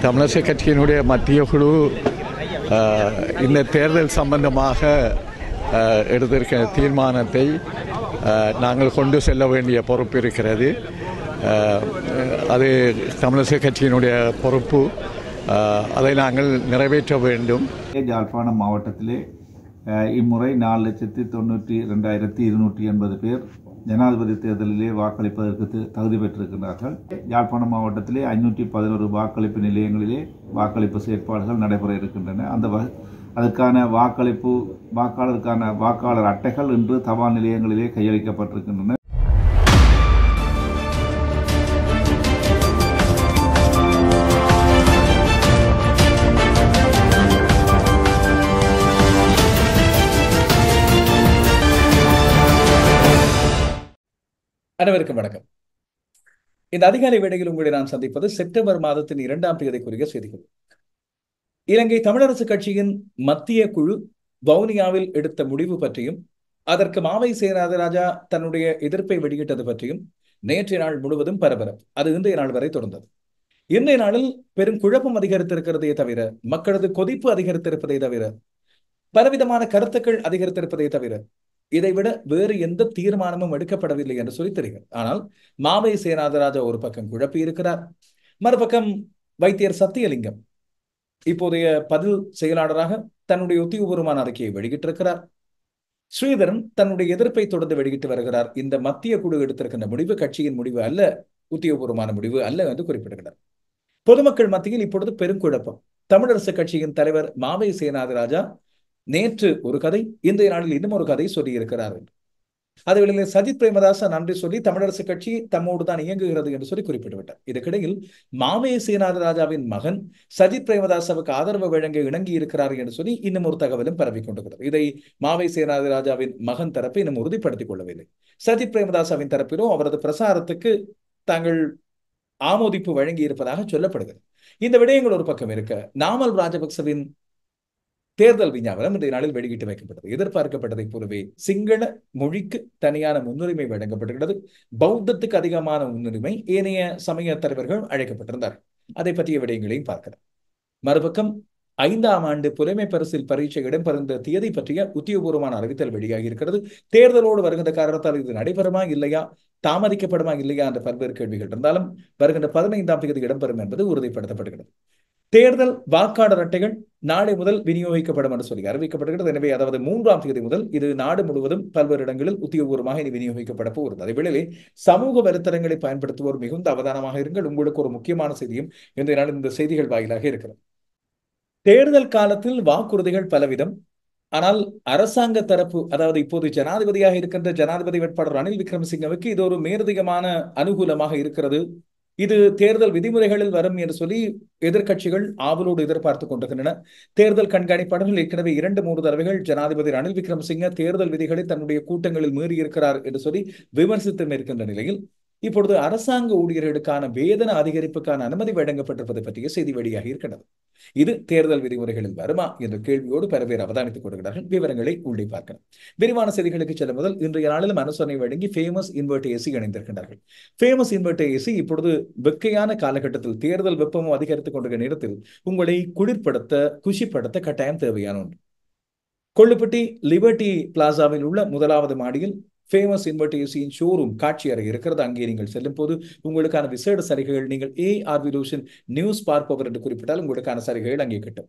தமிழரசு கட்சியினுடைய மத்திய குழு இந்த தேர்தல் சம்பந்தமாக எடுத்திருக்கிற தீர்மானத்தை நாங்கள் கொண்டு செல்ல வேண்டிய பொறுப்பு இருக்கிறது. அது தமிழரசு கட்சியினுடைய பொறுப்பு. அதை நாங்கள் நிறைவேற்ற வேண்டும். யாழ்ப்பாணம் மாவட்டத்திலே இம்முறை 4,92,280 பேர் ஜனாதிபதி தேர்தலிலே வாக்களிப்பதற்கு தகுதி பெற்றிருக்கிறார்கள். யாழ்ப்பாணம் மாவட்டத்திலே 511 வாக்களிப்பு நிலையங்களிலே வாக்களிப்பு செயற்பாடுகள் நடைபெற இருக்கின்றன. அதற்கான வாக்காளர் அட்டைகள் இன்று தபால் நிலையங்களிலே கையளிக்கப்பட்டிருக்கின்றன. அனைவருக்கும் வணக்கம். இந்த அதிகாலை வேளையில் உங்களை நான் சந்திப்பது செப்டம்பர் மாதத்தின் 2ஆம் தேதிக்குரிய செய்திகள். இலங்கை தமிழரசு கட்சியின் மத்திய குழு வவுனியாவில் எடுத்த முடிவு பற்றியும் அதற்கு மாவை சேனாதிராஜா தன்னுடைய எதிர்ப்பை வெளியிட்டது பற்றியும் நேற்றைய நாள் முழுவதும் பரபரப்பு. அது இன்றைய நாள் வரை தொடர்ந்தது. இன்றைய நாளில் பெரும் குழப்பம் அதிகரித்திருக்கிறதே தவிர, மக்களது கொதிப்பு அதிகரித்திருப்பதை தவிர, பலவிதமான கருத்துக்கள் அதிகரித்திருப்பதை தவிர இதைவிட வேறு எந்த தீர்மானமும் எடுக்கப்படவில்லை என்று சொல்லி தெரிகிறது. ஆனால் மாவை சேனாதிராஜா ஒரு பக்கம் குழப்பி இருக்கிறார். மறுபக்கம் வைத்தியர் சத்தியலிங்கம் இப்போதைய பதில் செயலாளராக தன்னுடைய உத்தியோகபூர்வமான அறிக்கையை வெளியிட்டிருக்கிறார். ஸ்ரீதரன் தன்னுடைய எதிர்ப்பை தொடர்ந்து வெளியிட்டு வருகிறார். இந்த மத்திய குழு எடுத்திருக்கின்ற முடிவு கட்சியின் முடிவு அல்ல, உத்தியோகபூர்வமான முடிவு அல்ல என்று குறிப்பிடுகிறார். பொதுமக்கள் மத்தியில் இப்பொழுது பெருங்குழப்பம். தமிழரசு கட்சியின் தலைவர் மாவை சேனாதிராஜா நேற்று ஒரு கதை, இன்றைய நாளில் இன்னும் ஒரு கதை சொல்லி இருக்கிறார். அதுவேளை சஜித் பிரேமதாச நன்றி சொல்லி தமிழரசு கட்சி தம்மோடு தான் இயங்குகிறது என்று சொல்லி குறிப்பிட்டுவிட்டார். இதுக்கிடையில் மாவை சேனாதிராஜாவின் மகன் சஜித் பிரேமதாசவுக்கு ஆதரவு வழங்க இணங்கி இருக்கிறார் என்று சொல்லி இன்னும் ஒரு தகவலும் பரவி கொண்டிருக்கிறது. இதை மாவை சேனாதிராஜாவின் மகன் தரப்பு இன்னும் உறுதிப்படுத்திக் கொள்ளவில்லை. சஜித் பிரேமதாசவின் தரப்பிலோ அவரது பிரசாரத்துக்கு தாங்கள் ஆமோதிப்பு வழங்கி இருப்பதாக சொல்லப்படுகிறது. இந்த விடயங்கள் ஒரு பக்கம் இருக்க, நாமல் ராஜபக்சவின் தேர்தல் விஞ்ஞாபனம் இன்றைய நாளில் வெளியிட்டு வைக்கப்பட்டது. எதிர்பார்க்கப்பட்டதை போலவே சிங்கள மொழிக்கு தனியான முன்னுரிமை வழங்கப்பட்டிருக்கிறது. பௌத்தத்துக்கு அதிகமான முன்னுரிமை ஏனைய சமய தலைவர்கள் அழைக்கப்பட்டிருந்தார். அதை பற்றிய விடயங்களையும் பார்க்கலாம். மறுபக்கம் 5ஆம் ஆண்டு புலமை பரிசில் பரீட்சை இடம்பெறுந்த தேதி பற்றிய உத்தியோகபூர்வமான அறிவித்தல் வெளியாகி இருக்கிறது. தேர்தலோடு வருகின்ற காரணத்தால் இது நடைபெறுமா இல்லையா, தாமதிக்கப்படுமா இல்லையா என்ற பல்வேறு கேள்விகள் இருந்தாலும் வருகின்ற 15ஆம் தேதி இடம்பெறும் என்பது உறுதிப்படுத்தப்படுகிறது. தேர்தல் வாக்காளர் அட்டைகள் நாளை முதல் விநியோகிக்கப்படும் என்று சொல்லி அறிவிக்கப்படுகிறது. எனவே அதாவது 3ஆம் தேதி முதல் இது நாடு முழுவதும் பல்வேறு இடங்களில் உத்தியோகபூர்வமாக இனி விநியோகிக்கப்பட போகிறது. அதேவேளை சமூக வலைத்தளங்களை பயன்படுத்துவோர் மிகுந்த அவதானமாக இருங்கள். உங்களுக்கு ஒரு முக்கியமான செய்தியும் இன்றைய நாள் இந்த செய்திகள் வாயிலாக இருக்கிறது. தேர்தல் காலத்தில் வாக்குறுதிகள் பலவிதம். ஆனால் அரசாங்க தரப்பு, அதாவது இப்போது ஜனாதிபதியாக இருக்கின்ற ஜனாதிபதி வேட்பாளர் ரணில் விக்ரமசிங்கவுக்கு இது ஒரு மேலதிகமான அனுகூலமாக இருக்கிறது. இது தேர்தல் விதிமுறைகளில் வரும் என்று சொல்லி எதிர்கட்சிகள் ஆவலோடு எதிர்பார்த்துக் கொண்டிருக்கின்றன. தேர்தல் கண்காணிப்பாளர்கள் ஏற்கனவே 2-3 தடவைகள் ஜனாதிபதி ரணில் விக்ரமசிங்க தேர்தல் விதிகளை தன்னுடைய கூட்டங்களில் மீறி இருக்கிறார் என்று சொல்லி விமர்சித்து இருக்கின்ற நிலையில் இப்பொழுது அரசாங்க ஊழியர்களுக்கான வேதன அதிகரிப்புக்கான அனுமதி வழங்கப்பட்டிருப்பது பற்றிய செய்தி வெளியாகி இருக்கிறது. இது தேர்தல் விதிமுறைகளில் வருமா என்ற கேள்வியோடு பல பேர் அவதானித்துக் கொள்கிறார்கள். விவரங்களை உள்ளே பார்க்கலாம். விரிவான செய்திகளுக்கு செல்லும் முதல் இன்றைய நாளிலும் அனுசரணை வழங்கி ஃபேமஸ் இன்வெர்ட் ஏசி இணைந்திருக்கின்றார்கள். ஃபேமஸ் இன்வெர்ட் ஏசி இப்பொழுது வெக்கையான காலகட்டத்தில் தேர்தல் வெப்பமும் அதிகரித்துக் கொண்டிருக்கிற நேரத்தில் உங்களை குளிர்படுத்த குஷிப்படுத்த கட்டாயம் தேவையான ஒன்று. கொள்ளுப்பட்டி லிபர்டி பிளாசாவில் உள்ள 1வது மாடியில் ஃபேமஸ் இன்வெர்ட் ஏசியின் ஷோரூம் காட்சி அறை இருக்கிறது. அங்கே நீங்கள் செல்லும் போது உங்களுக்கான விசேட சலுகைகள், நீங்கள் ARVLotion நியூஸ் பார்ப்பவர் என்று குறிப்பிட்டால் உங்களுக்கான சலுகைகள் அங்கே கிட்டும்.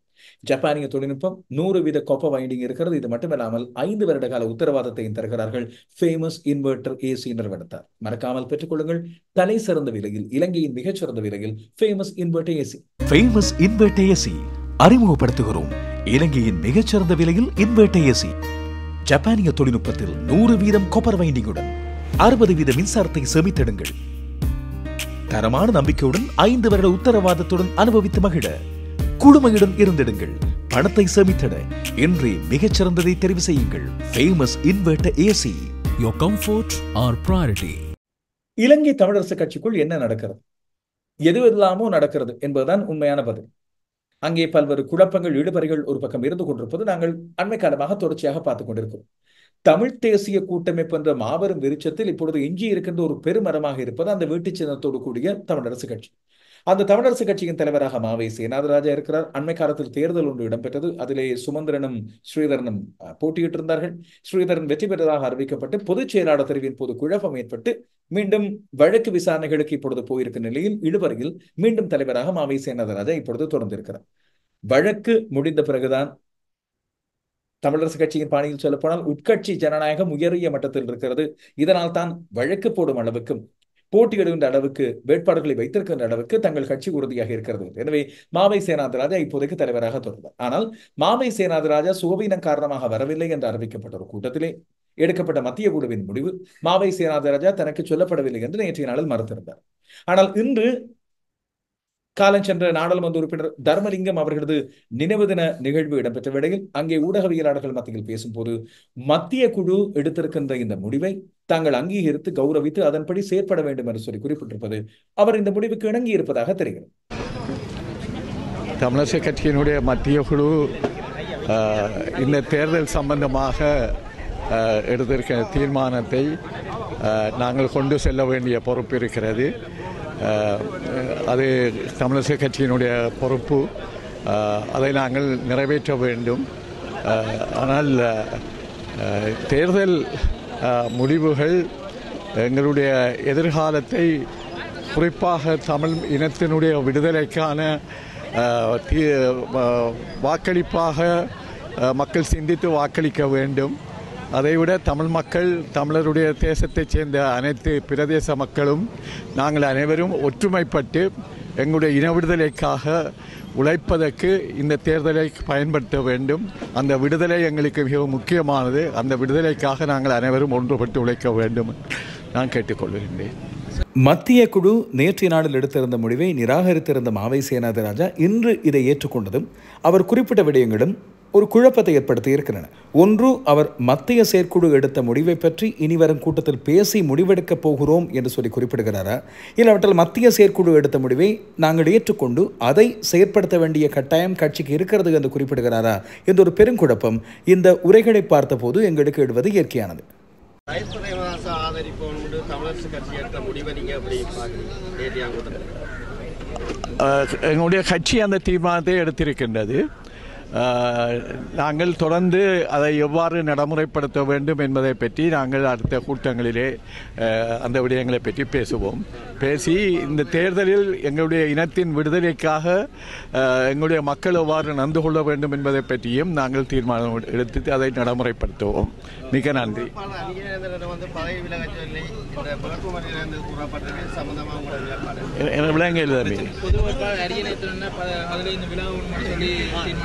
ஜப்பானிய தொழில்நுட்பம், 100% காப்பர் வைண்டிங் இருக்கிறது. இது மட்டுமில்லாமல் 5 வருட கால உத்தரவாதத்தையும் தருகிறார்கள் ஃபேமஸ் இன்வெர்டர் ஏசி நிறுவனத்தார். மறக்காமல் பெற்றுக்கொள்ளுங்கள். தலை சிறந்த விலையில், இலங்கையின் மிகச்சிறந்த விலையில் famous invert AC. Famous invert AC அறிமுகப்படுத்துகிறோம். இலங்கையின் மிகச்சிறந்த விலையில் இன்வெர்ட் ஏசி. ஜப்பானிய தொழில்நுட்பத்தில் 100% காப்பர் வைண்டிங்குடன் 60% மின்சாரத்தை சேமித்திடுங்கள். தரமான நம்பிக்கையுடன் 5 வருட உத்தரவாதத்துடன் அனுபவித்து மகிழ குழுமையுடன் இருந்திடுங்கள். பணத்தை சேமித்திட இன்றே மிகச்சிறந்ததை தெரிவு செய்யுங்கள். Famous invert AC. Your comfort our priority. இலங்கை தமிழரசு கட்சிக்குள் என்ன நடக்கிறது, எதுவெல்லாமோ நடக்கிறது என்பதுதான் உண்மையான பதில். அங்கே பல்வேறு குழப்பங்கள், இழுபறிகள் ஒரு பக்கம் இருந்து கொண்டிருப்பது நாங்கள் அண்மை காலமாக தொடர்ச்சியாக பார்த்துக் கொண்டிருக்கிறோம். தமிழ் தேசிய கூட்டமைப்பு என்ற மாபெரும் விருட்சத்தில் இப்பொழுது எஞ்சி இருக்கின்ற ஒரு பெருமரமாக இருப்பது அந்த வீட்டு சின்னத்தோடு கூடிய தமிழரசு கட்சி. அந்த தமிழரசு கட்சியின் தலைவராக மாவை சேனாதிராஜா இருக்கிறார். அண்மை காலத்தில் தேர்தல் ஒன்று இடம்பெற்றது. அதிலே சுமந்திரனும் ஸ்ரீதரனும் போட்டியிட்டிருந்தார்கள். ஸ்ரீதரன் வெற்றி பெற்றதாக அறிவிக்கப்பட்டு பொதுச் செயலாளர் தெரிவின் போது குழப்பம் ஏற்பட்டு மீண்டும் வழக்கு விசாரணைகளுக்கு இப்பொழுது போயிருக்கும் நிலையில் இழுவரையில் மீண்டும் தலைவராக மாவை சேனாதிராஜா இப்பொழுது தொடர்ந்திருக்கிறார். வழக்கு முடிந்த பிறகுதான் தமிழரசு கட்சியின் பாணியில் சொல்லப்போனால் உட்கட்சி ஜனநாயகம் உயரிய மட்டத்தில் இருக்கிறது. இதனால் தான் வழக்கு போடும் அளவுக்கும் போட்டியிடுகின்ற அளவுக்கு வேட்பாளர்களை வைத்திருக்கின்ற அளவுக்கு தங்கள் கட்சி உறுதியாக இருக்கிறது. எனவே மாவை சேனாதிராஜா இப்போதைக்கு தலைவராக தொடர்ந்தார். ஆனால் மாவை சேனாதிராஜா சுகவீனம் காரணமாக வரவில்லை என்று அறிவிக்கப்பட்ட ஒரு கூட்டத்திலே எடுக்கப்பட்ட மத்திய குழுவின் முடிவு மாவை சேனாதிராஜா தனக்கு சொல்லப்படவில்லை என்று நேற்றைய நாளில் மறுத்திருந்தார். ஆனால் இன்று காலஞ்சென்ற நாடாளுமன்ற உறுப்பினர் தர்மலிங்கம் அவர்களது நினைவு தின நிகழ்வு இடம்பெற்ற வேளையில் அங்கே ஊடகவியலாளர்கள் மத்தியில் பேசும்போது மத்திய குழு எடுத்திருக்கின்ற இந்த முடிவை தாங்கள் அங்கீகரித்து கௌரவித்து அதன்படி செயற்பட வேண்டும் என்று சொல்லி குறிப்பிட்டிருப்பது அவர் இந்த முடிவுக்கு இணங்கி இருப்பதாக தெரிகிறது. தமிழரசு கட்சியினுடைய மத்திய குழு இந்த தேர்தல் சம்பந்தமாக எடுத்திருக்கிற தீர்மானத்தை நாங்கள் கொண்டு செல்ல வேண்டிய பொறுப்பு இருக்கிறது. அது தமிழரசு கட்சியினுடைய பொறுப்பு. அதை நாங்கள் நிறைவேற்ற வேண்டும். ஆனால் தேர்தல் முடிவுகள் எங்களுடைய எதிர்காலத்தை குறிப்பாக தமிழ் இனத்தினுடைய விடுதலைக்கான வாக்களிப்பாக மக்கள் சிந்தித்து வாக்களிக்க வேண்டும். அதைவிட தமிழ் மக்கள், தமிழருடைய தேசத்தைச் சேர்ந்த அனைத்து பிரதேச மக்களும் நாங்கள் அனைவரும் ஒற்றுமைப்பட்டு எங்களுடைய இன விடுதலைக்காக உழைப்பதற்கு இந்த தேர்தலை பயன்படுத்த வேண்டும். அந்த விடுதலை எங்களுக்கு மிகவும் முக்கியமானது. அந்த விடுதலைக்காக நாங்கள் அனைவரும் ஒன்றுபட்டு உழைக்க வேண்டும் நான் கேட்டுக்கொள்கின்றேன். மத்திய குழு நேற்றைய நாளில் எடுத்திருந்த முடிவை நிராகரித்திருந்த மாவை சேனாதிராஜா இன்று இதை ஏற்றுக்கொண்டதும் அவர் குறிப்பிட்ட விடயங்களும் ஒரு குழப்பத்தை ஏற்படுத்தி இருக்கின்றன. ஒன்று, அவர் மத்திய செயற்குழு எடுத்த முடிவை பற்றி இனிவரும் கூட்டத்தில் பேசி முடிவெடுக்கப் போகிறோம் என்று சொல்லி குறிப்பிடுகிறாரா, இல்லாவிட்டால் மத்திய செயற்குழு எடுத்த முடிவை நாங்கள் ஏற்றுக்கொண்டு அதை செயற்படுத்த வேண்டிய கட்டாயம் கட்சிக்கு இருக்கிறது என்று குறிப்பிடுகிறாரா என்ற ஒரு பெருங்குழப்பம் இந்த உரைகளை பார்த்தபோது எங்களுக்கு எழுவது இயற்கையானது. எங்களுடைய கட்சி அந்த தீர்மானத்தை எடுத்திருக்கின்றது. நாங்கள் தொடர்ந்து அதை எவ்வாறு நடைமுறைப்படுத்த வேண்டும் என்பதை பற்றி நாங்கள் அடுத்த கூட்டங்களிலே அந்த விடயங்களை பற்றி பேசுவோம். பேசி இந்த தேர்தலில் எங்களுடைய இனத்தின் விடுதலைக்காக எங்களுடைய மக்கள் எவ்வாறு நடந்து கொள்ள வேண்டும் என்பதை பற்றியும் நாங்கள் தீர்மானம் எடுத்து அதை நடைமுறைப்படுத்துவோம். மிக நன்றி. விளங்க எழுத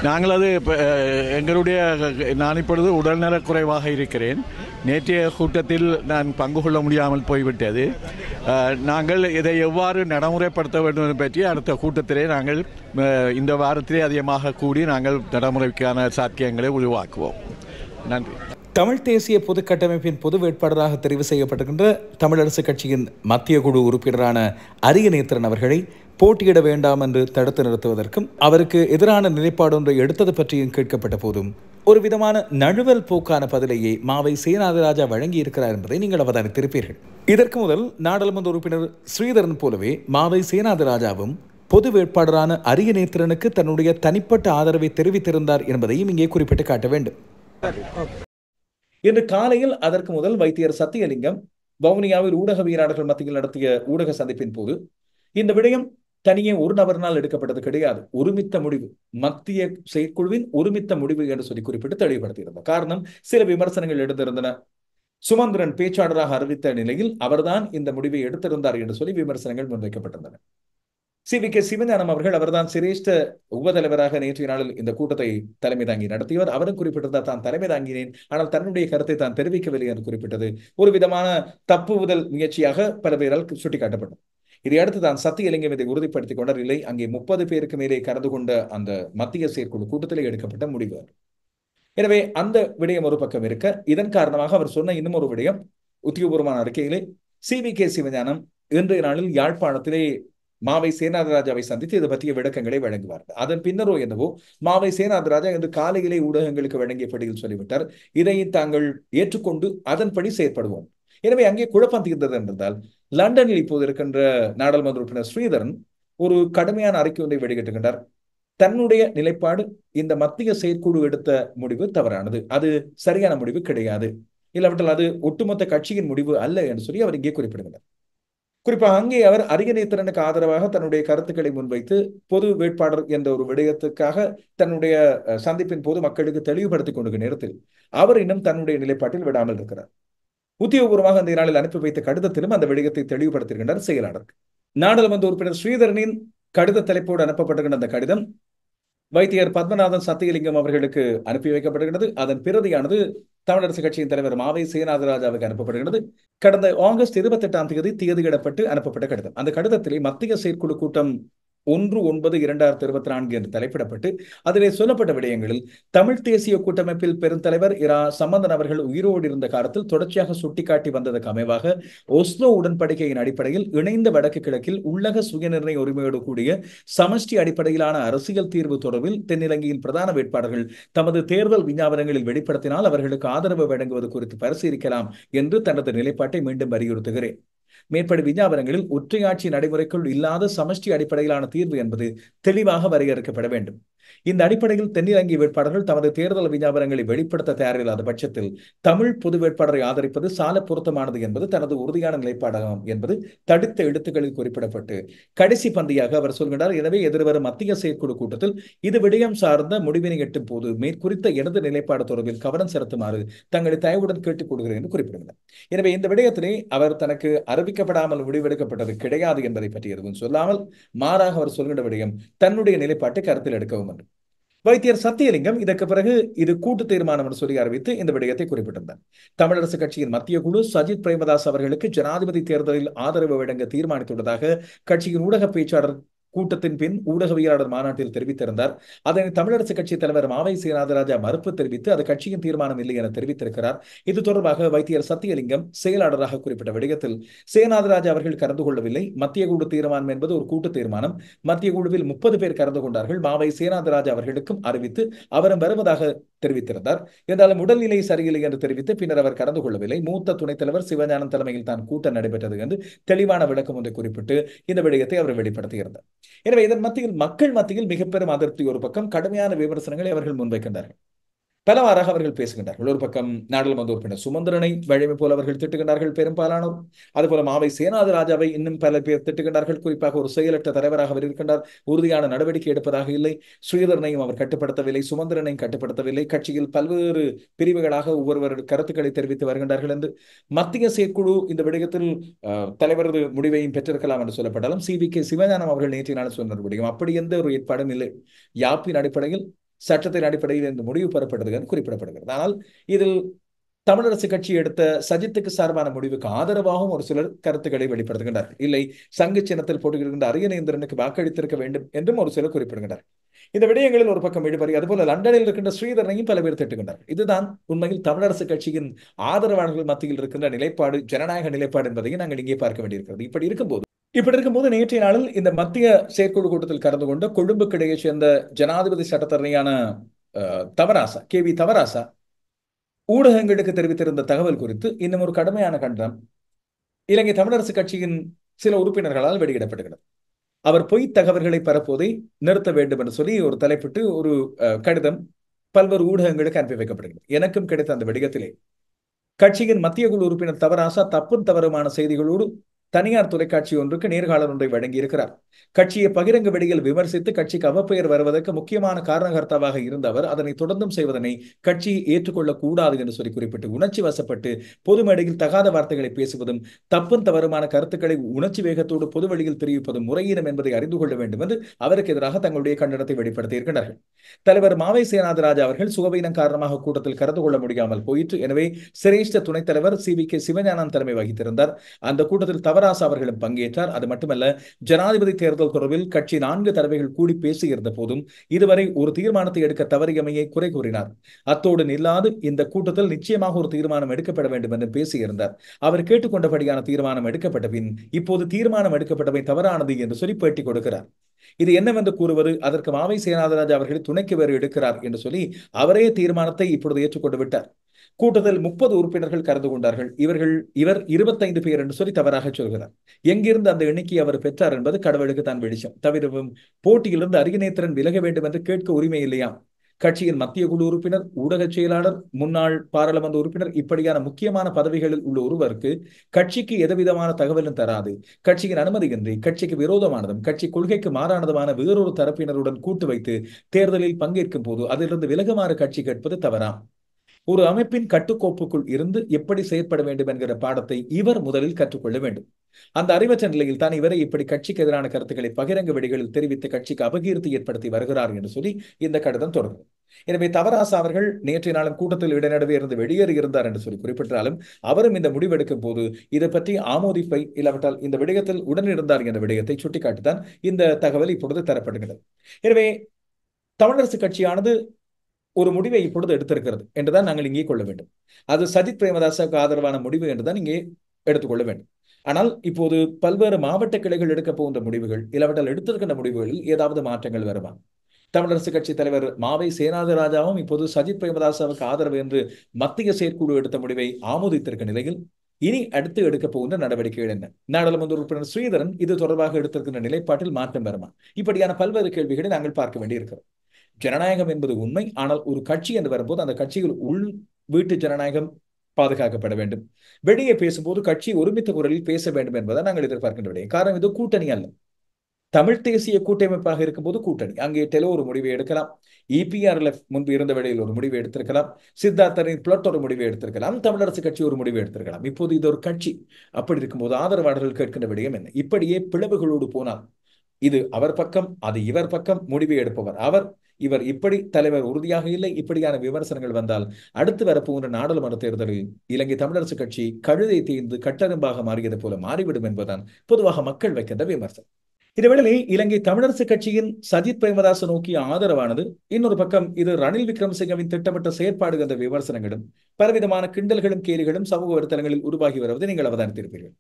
நாங்கள் அது எங்களுடைய நான் இப்பொழுது உடல்நலக் குறைவாக இருக்கிறேன். நேற்றைய கூட்டத்தில் நான் பங்கு கொள்ள முடியாமல் போய்விட்டது. நாங்கள் இதை எவ்வாறு நடைமுறைப்படுத்த வேண்டும் பற்றி அடுத்த கூட்டத்திலே நாங்கள் இந்த வாரத்திலே அதிகமாக கூடி நாங்கள் நடைமுறைக்கான சாத்தியங்களை உருவாக்குவோம். நன்றி. தமிழ் தேசிய பொது கட்டமைப்பின் பொது வேட்பாளராக தெரிவு செய்யப்பட்டிருக்கின்ற தமிழரசு கட்சியின் மத்திய குழு உறுப்பினரான அரியநேத்திரன் அவர்களை போட்டியிட வேண்டாம் என்று தடுத்து நிறுத்துவதற்கும் அவருக்கு எதிரான நிலைப்பாடு ஒன்றை எடுத்தது பற்றியும் கேட்கப்பட்ட போதும் ஒரு விதமான நழுவல் போக்கான பதிலையே மாவை சேனாதிராஜா வழங்கி இருக்கிறார் என்பதை நீங்கள் அவதானித்திருப்பீர்கள். இதற்கு முதல் நாடாளுமன்ற உறுப்பினர் ஸ்ரீதரன் போலவே மாவை சேனாதிராஜாவும் பொது வேட்பாளரான அரியநேத்திரனுக்கு தன்னுடைய தனிப்பட்ட ஆதரவை தெரிவித்திருந்தார் என்பதையும் இங்கே குறிப்பிட்டு காட்ட வேண்டும். இன்று காலையில் அதற்கு முதல் வைத்தியர் சத்தியலிங்கம் வவுனியாவில் ஊடகவியலாளர்கள் மத்தியில் நடத்திய ஊடக சந்திப்பின் போது இந்த விடயம் தனியே ஒரு நபரினால் எடுக்கப்பட்டது கிடையாது, ஒருமித்த முடிவு, மத்திய செயற்குழுவின் ஒருமித்த முடிவு என்று சொல்லி குறிப்பிட்டு தெளிவுபடுத்தியிருந்தார். காரணம், சில விமர்சனங்கள் எடுத்திருந்தன. சுமந்திரன் பேச்சாளராக அறிவித்த நிலையில் அவர்தான் இந்த முடிவை எடுத்திருந்தார் என்று சொல்லி விமர்சனங்கள் முன்வைக்கப்பட்டிருந்தன. CVK சிவஞானம் அவர்கள், அவர்தான் சிரேஷ்ட உபதலைவராக நேற்றைய நாளில் இந்த கூட்டத்தை தலைமை தாங்கி நடத்தியவர். அவரும் குறிப்பிட்டிருந்தார், தான் தலைமை தாங்கினேன், ஆனால் தன்னுடைய கருத்தை தான் தெரிவிக்கவில்லை என்று குறிப்பிட்டது ஒரு விதமான தப்புதல் முயற்சியாக பல பேரால் சுட்டிக்காட்டப்பட்டது. இதையடுத்து தான் சத்தியலிங்கம் இதை உறுதிப்படுத்திக் கொண்டார். இல்லை, அங்கே 30 பேருக்கு மேலே கலந்து கொண்ட அந்த மத்திய செயற்குழு கூட்டத்தில் எடுக்கப்பட்ட முடிவு. எனவே அந்த விடயம் ஒரு பக்கம் இருக்க, இதன் காரணமாக அவர் சொன்ன இன்னும் ஒரு விடயம், உத்தியோகபூர்வமான அறிக்கையிலே CVK சிவஞானம் இன்றைய நாளில் யாழ்ப்பாணத்திலே மாவை சேனாதிராஜாவை சந்தித்து இது பற்றிய விளக்கங்களை வழங்குவார்கள். அதன் பின்னரோ என்னவோ மாவை சேனாதிராஜா இன்று காலையிலே ஊடகங்களுக்கு வழங்கியபடியில் சொல்லிவிட்டார், இதை தாங்கள் ஏற்றுக்கொண்டு அதன்படி செயற்படுவோம். எனவே அங்கே குழப்பம் தீர்ந்தது என்றால், லண்டனில் இப்போது இருக்கின்ற நாடாளுமன்ற உறுப்பினர் ஸ்ரீதரன் ஒரு கடுமையான அறிக்கை ஒன்றை வெளியிட்டிருக்கின்றார். தன்னுடைய நிலைப்பாடு, இந்த மத்திய செயற்குழு எடுத்த முடிவு தவறானது, அது சரியான முடிவு கிடையாது, இல்லாவிட்டால் அது ஒட்டுமொத்த கட்சியின் முடிவு அல்ல என்று சொல்லி அவர் இங்கே குறிப்பிடுகிறார். குறிப்பாக அங்கே அவர் அரியநேத்திரனுக்கு ஆதரவாக தன்னுடைய கருத்துக்களை முன்வைத்து பொது வேட்பாளர் என்ற ஒரு விடயத்துக்காக தன்னுடைய சந்திப்பின் போது மக்களுக்கு தெளிவுபடுத்திக் கொண்டிருக்கிற நேரத்தில் அவர் இன்னும் தன்னுடைய நிலைப்பாட்டில் விடாமல் இருக்கிறார். உத்தியோகபூர்வமாக அந்த நாளில் அனுப்பி வைத்த கடிதத்திலும் அந்த விடயத்தை தெளிவுபடுத்துகின்றார் செயலாளர். நாடாளுமன்ற உறுப்பினர் ஸ்ரீதரனின் கடித தலைப்போடு அனுப்பப்பட்டிருக்கின்ற அந்த கடிதம் வைத்தியர் பத்மநாதன் சத்தியலிங்கம் அவர்களுக்கு அனுப்பி வைக்கப்படுகிறது. அதன் பிரதியானது தமிழரசு கட்சியின் தலைவர் மாவை சேனாதிராஜாவுக்கு அனுப்பப்படுகிறது. கடந்த ஆகஸ்ட் 28ஆம் தேதி தேதியிடப்பட்டு அனுப்பப்பட்ட கடிதம். அந்த கடிதத்திலே மத்திய செயற்குழு கூட்டம் 1/9/2024 என்று தலைப்பிடப்பட்டு அதிலே சொல்லப்பட்ட விடயங்களில் தமிழ் தேசிய கூட்டமைப்பில் பெருந்தலைவர் இரா சம்பந்தன் அவர்கள் உயிரோடு இருந்த காலத்தில் தொடர்ச்சியாக சுட்டிக்காட்டி வந்ததற்கு அமைவாக ஒஸ்லோ உடன்படிக்கையின் அடிப்படையில் இணைந்த வடக்கு கிழக்கில் உள்ளக சுயநிர்ணய உரிமையோடு கூடிய சமஷ்டி அடிப்படையிலான அரசியல் தீர்வு தொடர்பில் தென்னிலங்கையின் பிரதான வேட்பாளர்கள் தமது தேர்தல் விஞ்ஞாபனங்களில் வெளிப்படுத்தினால் அவர்களுக்கு ஆதரவு வழங்குவது குறித்து பரிசீலிக்கலாம் என்று தனது நிலைப்பாட்டை மீண்டும் வலியுறுத்துகிறேன். மேற்படி விஞ்ஞாபனங்களில் ஒற்றையாட்சி நடைமுறைக்குள் இல்லாத சமஷ்டி அடிப்படையிலான தீர்வு என்பது தெளிவாக வரையறுக்கப்பட வேண்டும். இந்த அடிப்படையில் தென்னிலங்கை வேட்பாளர்கள் தமது தேர்தல் விஞ்ஞாபனங்களை வெளிப்படுத்த தயாரில்லாத பட்சத்தில் தமிழ் பொது வேட்பாளரை ஆதரிப்பது சால பொருத்தமானது என்பது தனது உறுதியான நிலைப்பாடாகும் என்பது தடுத்த எழுத்துக்களில் குறிப்பிடப்பட்டு கடைசி பந்தியாக அவர் சொல்கிறார். எனவே எதிர்வரும் மத்திய செயற்குழு கூட்டத்தில் இது விடயம் சார்ந்த முடிவினை எட்டும் போது மேற்குறித்த எனது நிலைப்பாடு தொடர்பில் கவனம் செலுத்துமாறு தங்களை தயவுடன் கேட்டுக் கொள்கிறேன் என்று குறிப்பிடுகிறார். எனவே இந்த விடயத்திலே அவர் தனக்கு அறிவிக்கப்படாமல் முடிவெடுக்கப்பட்டது கிடையாது என்பதை பற்றி எதுவும் சொல்லாமல் மாறாக அவர் சொல்கின்ற விடயம் தன்னுடைய நிலைப்பாட்டை கருத்தில் எடுக்கவும் என்று. வைத்தியர் சத்தியலிங்கம் இதற்கு பிறகு இது கூட்டு தீர்மானம் என்று சொல்லி அறிவித்து இந்த விடயத்தை குறிப்பிட்டிருந்தார். தமிழரசு கட்சியின் மத்திய குழு சஜித் பிரேமதாஸ் அவர்களுக்கு ஜனாதிபதி தேர்தலில் ஆதரவு வழங்க தீர்மானித்துள்ளதாக கட்சியின் ஊடக பேச்சாளர் கூட்டத்தின் பின் ஊடகவியலாளர் மாநாட்டில் தெரிவித்திருந்தார். அதனை தமிழரசு கட்சி தலைவர் மாவை சேனாதிராஜா மறுப்பு தெரிவித்து அது கட்சியின் தீர்மானம் இல்லை என தெரிவித்திருக்கிறார். இது தொடர்பாக வைத்தியர் சத்தியலிங்கம் செயலாளராக குறிப்பிட்ட விடயத்தில் சேனாதிராஜா அவர்கள் கலந்து கொள்ளவில்லை. மத்திய குழு தீர்மானம் என்பது ஒரு கூட்டு தீர்மானம். மத்திய குழுவில் 30 பேர் கலந்து கொண்டார்கள். மாவை சேனாதிராஜா அவர்களுக்கும் அறிவித்து அவரும் வருவதாக தெரிவித்திருந்தார். என்றாலும் உடல்நிலை சரியில்லை என்று தெரிவித்து பின்னர் அவர் கலந்து கொள்ளவில்லை. மூத்த துணைத் தலைவர் சிவஞானம் தலைமையில் தான் கூட்டம் நடைபெற்றது என்று தெளிவான விளக்கம் ஒன்றை குறிப்பிட்டு இந்த விடயத்தை அவர் வெளிப்படுத்தியிருந்தார். எனவே இதன் மத்தியில் மக்கள் மத்தியில் மிக பெரும் அதிருப்தி ஒரு பக்கம், கடுமையான விமர்சனங்களை அவர்கள் முன்வைக்கின்றார்கள். பலவாறாக அவர்கள் பேசுகின்றார்கள். ஒரு பக்கம் நாடாளுமன்ற உறுப்பினர் சுமந்திரனை வழமை போல அவர்கள் திட்டுகின்றார்கள் பெரும்பாலானோர். அதுபோல மாவை சேனாதிராஜாவை இன்னும் பல பேர் திட்டுகின்றார்கள். குறிப்பாக ஒரு செயலற்ற தலைவராக அவர் இருக்கின்றார், உறுதியான நடவடிக்கை எடுப்பதாக இல்லை, ஸ்ரீதரனையும் அவர் கட்டுப்படுத்தவில்லை, சுமந்திரனையும் கட்டுப்படுத்தவில்லை, கட்சியில் பல்வேறு பிரிவுகளாக ஒவ்வொருவர் கருத்துக்களை தெரிவித்து வருகின்றார்கள் என்று மத்திய செயற்குழு இந்த விடயத்தில் தலைவரது முடிவையும் பெற்றிருக்கலாம் என்று சொல்லப்பட்டாலும் CVK சிவஞானம் அவர்கள் நேற்றைய நாள் சொன்ன முடியும் அப்படி எந்த ஒரு ஏற்பாடும் இல்லை. யாப்பின் அடிப்படையில் சட்டத்தின் அடிப்படையில் இந்த முடிவு பெறப்பட்டது என்று குறிப்பிடப்படுகிறது. ஆனால் இதில் தமிழரசு கட்சி எடுத்த சஜித்துக்கு சார்பான முடிவுக்கு ஆதரவாகவும் ஒரு சிலர் கருத்துக்களை வெளிப்படுத்துகின்றனர். இல்லை, சங்கு சின்னத்தில் போட்டுகின்ற அரியநேந்திரனுக்கு வாக்களித்திருக்க வேண்டும் என்றும் ஒரு சிலர் குறிப்பிடுகின்றனர். இந்த விடயங்களில் ஒரு பக்கம் இழுபறி. அதுபோல லண்டனில் இருக்கின்ற ஸ்ரீதரனையும் பல பேர் திட்டுகின்றனர். இதுதான் உண்மையில் தமிழரசு கட்சியின் ஆதரவாளர்கள் மத்தியில் இருக்கின்ற நிலைப்பாடு, ஜனநாயக நிலைப்பாடு என்பதையும் நாங்கள் இங்கே பார்க்க வேண்டியிருக்கிறது. இப்படி இருக்கும்போது நேற்றைய நாளில் இந்த மத்திய செயற்குழு கூட்டத்தில் கலந்து கொண்ட கொழும்பு கிடையை சேர்ந்த ஜனாதிபதி சட்டத்தரணியான தவராசா, KV தவராசா ஊடகங்களுக்கு தெரிவித்திருந்த தகவல் குறித்து இன்னும் ஒரு கடுமையான கண்டனம் இலங்கை தமிழரசு கட்சியின் சில உறுப்பினர்களால் வெளியிடப்படுகிறது. அவர் பொய் தகவல்களை பரப்புவதை நிறுத்த வேண்டும் என்று சொல்லி ஒரு தலைப்பிட்டு ஒரு கடிதம் பல்வேறு ஊடகங்களுக்கு அனுப்பி வைக்கப்படுகிறது. எனக்கும் கிடைத்த அந்த விடயத்திலே கட்சியின் மத்திய குழு உறுப்பினர் தவராசா தப்பும் தவறுமான செய்திகளோடு தனியார் தொலைக்காட்சி ஒன்றுக்கு நேர்காணல் ஒன்றை வழங்கியிருக்கிறார். கட்சியை பகிரங்க வெளியில் விமர்சித்து கட்சிக்கு அவப்பெயர் வருவதற்கு முக்கியமான காரணகர்த்தாவாக இருந்த அவர் அதனை தொடர்ந்தும் செய்வதனை கட்சி ஏற்றுக்கொள்ளக் கூடாது என்று சொல்லி குறிப்பிட்டு உணர்ச்சி வசப்பட்டு பொது மேடையில் தகாத வார்த்தைகளை பேசுவதும் தப்பும் தவறுமான கருத்துக்களை உணர்ச்சி வேகத்தோடு பொது வழியில் தெரிவிப்பதும் முறையீனம் என்பதை அறிந்து கொள்ள வேண்டும் என்று அவருக்கு எதிராக தங்களுடைய கண்டனத்தை வெளிப்படுத்தியிருக்கிறார்கள். தலைவர் மாவை சேனாதிராஜா அவர்கள் சுகவீனம் காரணமாக கூட்டத்தில் கலந்து கொள்ள முடியாமல் போயிற்று. எனவே சிரேஷ்ட துணைத் தலைவர் CVK சிவஞானம் தலைமை வகித்திருந்தார். அந்த கூட்டத்தில் தவராசா அவர்களும் பங்கேற்றார். அது மட்டுமல்ல, ஜனாதிபதி தேர்தல் தொடர்பில் கட்சி 4 தடவைகள் கூடி பேசியிருந்த போதும் இதுவரை ஒரு தீர்மானத்தை எடுக்க தவறியமையை குறை கூறினார். அத்தோடு நில்லாது இந்த கூட்டத்தில் நிச்சயமாக ஒரு தீர்மானம் எடுக்கப்பட வேண்டும் என்று பேசியிருந்தார். அவர் கேட்டுக்கொண்டபடியான தீர்மானம் எடுக்கப்பட்ட பின் இப்போது தீர்மானம் எடுக்கப்பட்டவை தவறானது என்று சொல்லி பேட்டி கொடுக்கிறார். இது என்னவென்று கூறுவது? அதற்கு மாவை சேனாதிராஜா அவர்கள் துணைக்கு வேறு எடுக்கிறார் என்று சொல்லி அவரே தீர்மானத்தை இப்பொழுது ஏற்றுக்கொண்டு விட்டார். கூட்டத்தில் 30 உறுப்பினர்கள் கலந்து கொண்டார்கள். இவர் 25 பேர் என்று சொல்லி தவறாக சொல்கிறார். எங்கிருந்து அந்த எண்ணிக்கை அவர் பெற்றார் என்பது கடவுளுக்கு தான் வெளிச்சம். தவிரவும் போட்டியிலிருந்து அரிகநேத்திரன் விலக வேண்டும் என்று கேட்க உரிமை இல்லையா? கட்சியின் மத்திய குழு உறுப்பினர், ஊடக செயலாளர், முன்னாள் பாராளுமன்ற உறுப்பினர் இப்படியான முக்கியமான பதவிகளில் உள்ள ஒருவருக்கு கட்சிக்கு எதவிதமான தகவலும் தராது, கட்சியின் அனுமதியின்றி கட்சிக்கு விரோதமானதும் கட்சி கொள்கைக்கு மாறானதுமான வேறொரு தரப்பினருடன் கூட்டு வைத்து தேர்தலில் பங்கேற்கும் போது அதிலிருந்து விலகுமாறு கட்சி கேட்பது தவறாம். ஒரு அமைப்பின் கட்டுக்கோப்புக்குள் இருந்து எப்படி செயற்பட வேண்டும் என்கிற பாடத்தை இவர் முதலில் கற்றுக்கொள்ள வேண்டும். அந்த அறிவற்ற நிலையில் தான் இவரை இப்படி கட்சிக்கு எதிரான கருத்துக்களை பகிரங்க வெடிகளில் தெரிவித்து கட்சிக்கு அபகீர்த்தி ஏற்படுத்தி வருகிறார் என்று சொல்லி இந்த கடிதம் தொடரும். எனவே தவராசா அவர்கள் நேற்றைய நாளும் கூட்டத்தில் இடைநடுவே இருந்து வெளியேறி இருந்தார் என்று சொல்லி குறிப்பிட்டாலும் அவரும் இந்த முடிவெடுக்கும் போது இதை பற்றி ஆமோதிப்பை இல்லாவிட்டால் இந்த விடயத்தில் உடனிருந்தார் என்ற விடயத்தை சுட்டிக்காட்டித்தான் இந்த தகவல் இப்பொழுது தரப்படுகிறது. எனவே தமிழரசு கட்சியானது ஒரு முடிவை இப்பொழுது எடுத்திருக்கிறது என்றுதான் நாங்கள் இங்கே கொள்ள வேண்டும். அது சஜித் பிரேமதாசவுக்கு ஆதரவான முடிவு என்றுதான் இங்கே எடுத்துக்கொள்ள வேண்டும். ஆனால் இப்போது பல்வேறு மாவட்ட கிளைகள் எடுக்க போகின்ற முடிவுகள் இல்லாவிட்டால் எடுத்திருக்கின்ற முடிவுகளில் ஏதாவது மாற்றங்கள் வருமா? தமிழரசு கட்சி தலைவர் மாவை சேனாதிராஜாவும் இப்போது சஜித் பிரேமதாசாவுக்கு ஆதரவு என்று மத்திய செயற்குழு எடுத்த முடிவை ஆமோதித்திருக்க நிலையில் இனி அடுத்து எடுக்க போகின்ற நடவடிக்கைகள் என்ன? நாடாளுமன்ற உறுப்பினர் ஸ்ரீதரன் இது தொடர்பாக எடுத்திருக்கின்ற நிலைப்பாட்டில் மாற்றம் வருமா? இப்படியான பல்வேறு கேள்விகளை நாங்கள் பார்க்க வேண்டியிருக்கிறோம். ஜனநாயகம் என்பது உண்மை. ஆனால் ஒரு கட்சி என்று வரும்போது அந்த கட்சியில் உள் வீட்டு ஜனநாயகம் பாதுகாக்கப்பட வேண்டும். வெளியே பேசும்போது கட்சி ஒருமித்த குரலில் பேச வேண்டும் என்பதை நாங்கள் எதிர்பார்க்கின்ற விடயம். காரணம் இது கூட்டணி அல்ல. தமிழ் தேசிய கூட்டமைப்பாக இருக்கும்போது கூட்டணி. அங்கே டெலோ ஒரு முடிவை எடுக்கலாம், EPRLF முன்பு இருந்த வேளையில் ஒரு முடிவை எடுத்திருக்கலாம், சித்தார்த்தரின் பிளட் ஒரு முடிவை எடுத்திருக்கலாம், தமிழரசு கட்சி ஒரு முடிவை எடுத்திருக்கலாம். இப்போது இது ஒரு கட்சி. அப்படி இருக்கும்போது ஆதரவாளர்கள் கேட்கின்ற விடயம் என்ன? இப்படியே பிளவுகளோடு போனால் இது அவர் பக்கம், அது இவர் பக்கம், முடிவை எடுப்பவர் இவர் இப்படி தலைவர் உறுதியாக இல்லை, இப்படியான விமர்சனங்கள் வந்தால் அடுத்து வரப்போகின்ற நாடாளுமன்ற தேர்தலில் இலங்கை தமிழரசு கட்சி கழுதை தீர்ந்து கட்டெரும்பாக மாறியது போல மாறிவிடும் என்பதுதான் பொதுவாக மக்கள் வைக்கின்ற விமர்சனம். இதுவேளை இலங்கை தமிழரசு கட்சியின் சஜித் பிரேமதாச நோக்கிய ஆதரவானது இன்னொரு பக்கம் இது ரணில் விக்ரமசிங்கவின் திட்டமிட்ட செயற்பாடு என்ற விமர்சனங்களும் பலவிதமான கிண்டல்களும் கேலிகளும் சமூக வலைத்தளங்களில் உருவாகி வருவதை நீங்கள் அவதானித்திருப்பீர்கள்.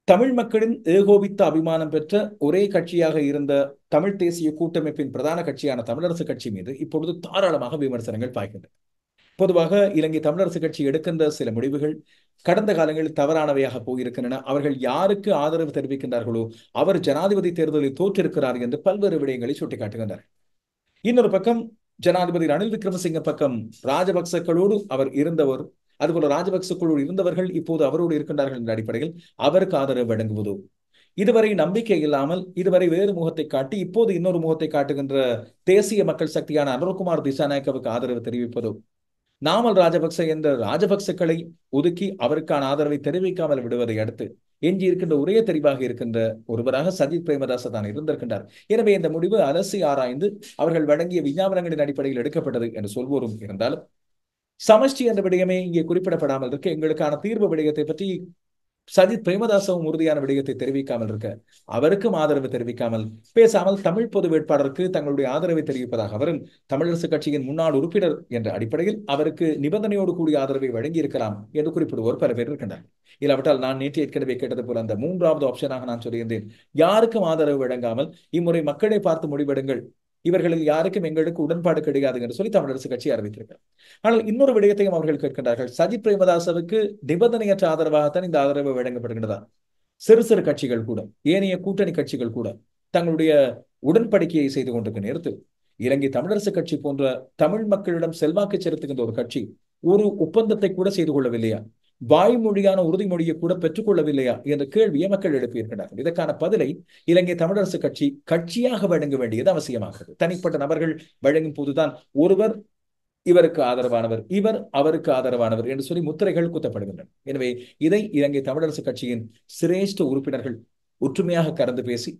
தமிழ் மக்களின் ஏகோபித்த அபிமானம் பெற்ற ஒரே கட்சியாக இருந்த தமிழ் தேசிய கூட்டமைப்பின் பிரதான கட்சியான தமிழரசு கட்சி மீது இப்பொழுது தாராளமாக விமர்சனங்கள் பாய்கின்றன. பொதுவாக இலங்கை தமிழரசு கட்சி எடுக்கின்ற சில முடிவுகள் கடந்த காலங்களில் தவறானவையாக போயிருக்கின்றன. அவர்கள் யாருக்கு ஆதரவு தெரிவிக்கின்றார்களோ அவர் ஜனாதிபதி தேர்தலில் தோற்றிருக்கிறார் என்று பல்வேறு விடயங்களை சுட்டிக்காட்டுகின்றனர். இன்னொரு பக்கம் ஜனாதிபதி ரணில் விக்ரமசிங்க பக்கம் ராஜபக்சக்களோடு அவர் இருந்தவர், அதுபோல ராஜபக்சக்குழு இருந்தவர்கள் இப்போது அவரோடு இருக்கின்றார்கள் என்ற அடிப்படையில் அவருக்கு ஆதரவு வழங்குவதோ, இதுவரை நம்பிக்கை இல்லாமல் இதுவரை வேறு முகத்தை காட்டி இப்போது இன்னொரு முகத்தை காட்டுகின்ற தேசிய மக்கள் சக்தியான அனுரகுமார் திசாநாயக்கவுக்கு ஆதரவு தெரிவிப்பதோ, நாமல் ராஜபக்ச என்ற ராஜபக்சக்களை ஒதுக்கி அவருக்கான ஆதரவை தெரிவிக்காமல் விடுவதை அடுத்து எஞ்சி இருக்கின்ற ஒரே தெரிவாக இருக்கின்ற ஒருவராக சஜித் பிரேமதாச தான் இருந்திருக்கின்றார். எனவே இந்த முடிவு அலசி ஆராய்ந்து அவர்கள் வழங்கிய விஞ்ஞாபனங்களின் அடிப்படையில் எடுக்கப்பட்டது என்று சொல்வோரும் இருந்தாலும் சமஷ்டி என்ற விடயமே இங்கே குறிப்பிடப்படாமல் இருக்க, எங்களுக்கான தீர்வு விடயத்தை பற்றி சஜித் பிரேமதாசவும் உறுதியான விடயத்தை தெரிவிக்காமல் இருக்க, அவருக்கும் ஆதரவு தெரிவிக்காமல் பேசாமல் தமிழ் பொது வேட்பாளருக்கு தங்களுடைய ஆதரவை தெரிவிப்பதாக அவரும் தமிழரசு கட்சியின் முன்னாள் உறுப்பினர் என்ற அடிப்படையில் அவருக்கு நிபந்தனையோடு கூடிய ஆதரவை வழங்கி இருக்கலாம் என்று குறிப்பிடுவோர் பல பேர் இருக்கின்றனர். இல்லாவிட்டால் நான் நேற்று ஏற்கனவே கேட்டது போல அந்த மூன்றாவது ஆப்ஷனாக நான் சொல்லியிருந்தேன், யாருக்கும் ஆதரவு வழங்காமல் இம்முறை மக்களை பார்த்து முடிவெடுங்கள், இவர்களில் யாருக்கும் எங்களுக்கு உடன்பாடு கிடையாது என்று சொல்லி தமிழரசு கட்சி அறிவித்திருக்கிறார். ஆனால் இன்னொரு விடயத்தையும் அவர்கள் கேட்கின்றார்கள், சஜித் பிரேமதாசவுக்கு நிபந்தனையற்ற ஆதரவாகத்தான் இந்த ஆதரவு வழங்கப்படுகின்றதா? சிறு சிறு கட்சிகள் கூட, ஏனைய கூட்டணி கட்சிகள் கூட தங்களுடைய உடன்படிக்கையை செய்து கொண்டிருக்க நேரத்தில் இலங்கை தமிழரசு கட்சி போன்ற தமிழ் மக்களிடம் செல்வாக்கு செலுத்துகின்ற ஒரு கட்சி ஒரு ஒப்பந்தத்தை கூட செய்து கொள்ளவில்லையா? வாய்மொழியான உறுதிமொழியை கூட பெற்றுக் கொள்ளவில்லையா என்ற கேள்வியை மக்கள் எழுப்பியிருக்கிறார்கள். இதற்கான பதிலை இலங்கை தமிழரசு கட்சி கட்சியாக வழங்க வேண்டியது அவசியமாகிறது. தனிப்பட்ட நபர்கள் வழங்கும் போதுதான் ஒருவர் இவருக்கு ஆதரவானவர், இவர் அவருக்கு ஆதரவானவர் என்று சொல்லி முத்திரைகள் குத்தப்படுகின்றன. எனவே இதை இலங்கை தமிழரசு கட்சியின் சிரேஷ்ட உறுப்பினர்கள் ஒற்றுமையாக கலந்து பேசி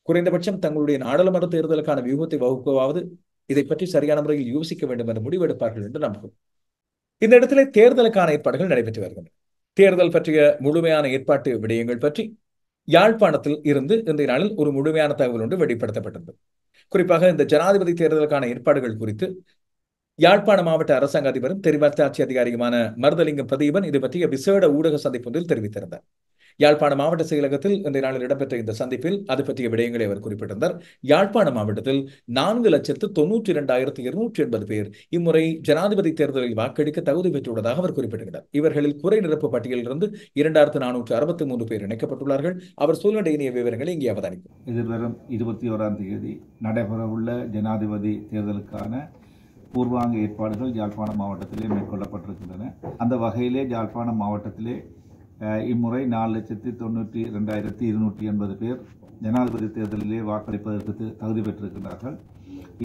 குறைந்தபட்சம் தங்களுடைய நாடாளுமன்ற தேர்தலுக்கான வியூகத்தை வகுப்பவாவது இதை பற்றி சரியான முறையில் யோசிக்க வேண்டும் என்று முடிவெடுப்பார்கள் என்று நம்புகிறோம். இந்த இடத்திலே தேர்தலுக்கான ஏற்பாடுகள் நடைபெற்று வருகின்றன. தேர்தல் பற்றிய முழுமையான ஏற்பாட்டு விடயங்கள் பற்றி யாழ்ப்பாணத்தில் இருந்து இன்றைய நாளில் ஒரு முழுமையான தகவல் ஒன்று வெளிப்படுத்தப்பட்டது. குறிப்பாக இந்த ஜனாதிபதி தேர்தலுக்கான ஏற்பாடுகள் குறித்து யாழ்ப்பாண மாவட்ட அரசாங்க அதிபரும் தெரிவாட்சி அதிகாரியுமான மருதலிங்கம் பிரதீபன் இது பற்றிய விசேட ஊடக சந்திப்பொன்றில் தெரிவித்திருந்தார். யாழ்ப்பாண மாவட்ட செயலகத்தில் இந்த நாளில் இடம்பெற்ற இந்த சந்திப்பில் அது பற்றிய விடயங்களை அவர் குறிப்பிட்டிருந்தார். யாழ்ப்பாண மாவட்டத்தில் 4,92,280 பேர் இம்முறை ஜனாதிபதி தேர்தலில் வாக்களிக்க தகுதி பெற்றுள்ளதாக அவர் குறிப்பிட்டிருந்தார். இவர்களில் குறை நிரப்பு பட்டியலிலிருந்து 2,463 பேர் இணைக்கப்பட்டுள்ளார்கள். அவர் சொல்ல இனிய விவரங்களை இங்கே அவதானிக்கும். எதிர்வரும் 21ஆம் தேதி நடைபெறவுள்ள ஜனாதிபதி தேர்தலுக்கான பூர்வாங்க ஏற்பாடுகள் யாழ்ப்பாணம் மாவட்டத்திலே மேற்கொள்ளப்பட்டிருக்கின்றன. அந்த வகையிலே யாழ்ப்பாணம் மாவட்டத்திலே இம்முறை 4,92,280 பேர் ஜனாதிபதி தேர்தலிலே வாக்களிப்பதற்கு தகுதி பெற்றிருக்கிறார்கள்.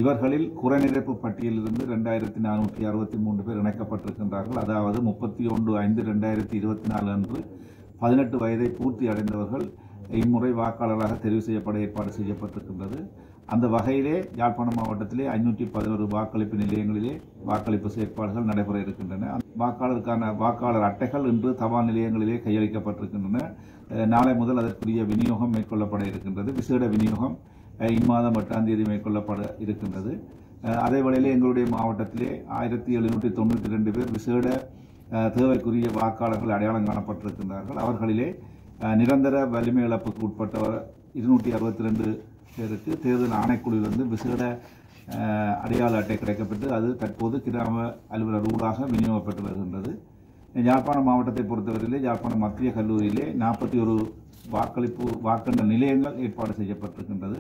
இவர்களில் குறைநிரப்பு பட்டியலிலிருந்து 2,463 பேர் இணைக்கப்பட்டிருக்கின்றார்கள். அதாவது 31/5/2024 அன்று 18 வயதை பூர்த்தி அடைந்தவர்கள் இம்முறை வாக்காளராக தெரிவு செய்யப்பட ஏற்பாடு செய்யப்பட்டிருக்கின்றது. அந்த வகையிலே யாழ்ப்பாணம் மாவட்டத்திலே 511 வாக்களிப்பு நிலையங்களிலே வாக்களிப்பு செயற்பாடுகள் நடைபெற இருக்கின்றன. வாக்காளருக்கான வாக்காளர் அட்டைகள் இன்று தபால் நிலையங்களிலே கையளிக்கப்பட்டிருக்கின்றன. நாளை முதல் அதற்குரிய விநியோகம் மேற்கொள்ளப்பட இருக்கின்றது. விசேட விநியோகம் இம்மாதம் 8ஆம் தேதி மேற்கொள்ளப்பட இருக்கின்றது. அதே வேளையிலே எங்களுடைய மாவட்டத்திலே 1,792 பேர் விசேட தேவைக்குரிய வாக்காளர்கள் அடையாளம் காணப்பட்டிருக்கின்றார்கள். அவர்களிலே நிரந்தர வலிமை இழப்புக்கு உட்பட்டவர் 262 பேருக்கு தேர்தல் ஆணைக்குழுவிலிருந்து விசேட அடையாள அட்டை கிடைக்கப்பட்டு அது தற்போது கிராம அலுவலர் ஊடாக விநியோகப்பட்டு வருகின்றது. யாழ்ப்பாணம் மாவட்டத்தை பொறுத்தவரையிலே யாழ்ப்பாணம் மத்திய கல்லூரியிலே 41 வாக்கெண்ணல் நிலையங்கள் ஏற்பாடு செய்யப்பட்டிருக்கின்றது.